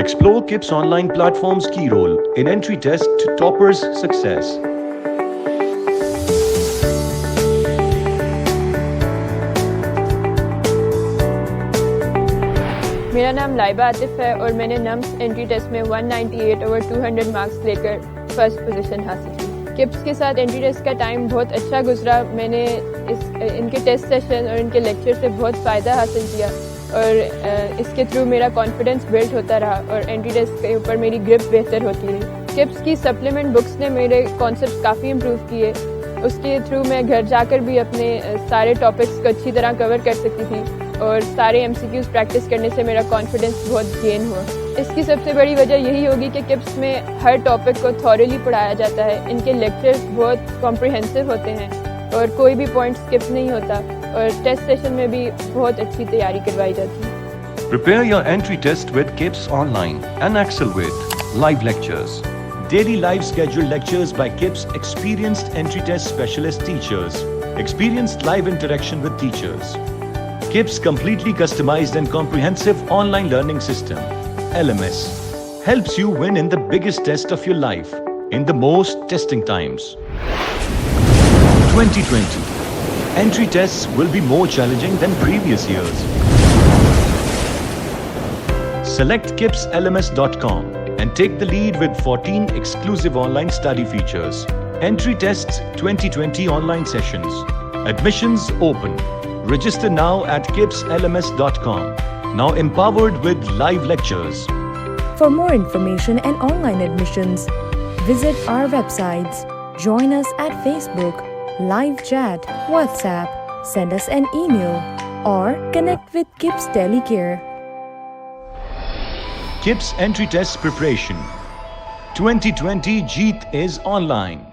Explore KIPS online platform's key role in entry test to toppers' success. मेरा नाम लाइबा आतिफ है और मैंने नम्स एंट्री टेस्ट में 198 ओवर 200 मार्क्स लेकर फर्स्ट पोजीशन हासिल की। किप्स के साथ एंट्री टेस्ट का टाइम बहुत अच्छा गुजरा। मैंने इनके टेस्ट सेशन और इनके लेक्चर से बहुत फ़ायदा हासिल किया और इसके थ्रू मेरा कॉन्फिडेंस बिल्ड होता रहा और एंट्री टेस्ट के ऊपर मेरी ग्रिप बेहतर होती रही। किप्स की सप्लीमेंट बुक्स ने मेरे कॉन्सेप्ट काफ़ी इम्प्रूव किए। उसके थ्रू मैं घर जाकर भी अपने सारे टॉपिक्स को अच्छी तरह कवर कर सकती थी और सारे MCQs प्रैक्टिस करने से मेरा कॉन्फिडेंस बहुत गेन हुआ। इसकी सबसे बड़ी वजह यही होगी कि किप्स में हर टॉपिक को थॉरली पढ़ाया जाता है। इनके लेक्चर्स बहुत कॉम्प्रिहेंसिव होते हैं और कोई भी पॉइंट स्किप नहीं होता और टेस्ट सेशन में भी बहुत अच्छी तैयारी करवाई जाती है। Prepare your entry test with KIPS online and excel with live lectures. Daily live scheduled lectures by KIPS experienced entry test specialist teachers. Experienced live interaction with teachers. KIPS completely customized and comprehensive online learning system, LMS, helps you win in the biggest test of your life in the most testing times. 2020. Entry tests will be more challenging than previous years. Select kipslms.com and take the lead with 14 exclusive online study features. Entry tests 2020 online sessions. Admissions open. Register now at kipslms.com. Now empowered with live lectures. For more information and online admissions, visit our websites. Join us at Facebook, live chat, WhatsApp, send us an email, or connect with KIPS Telecare. KIPS entry test preparation. 2020 Jeet is online.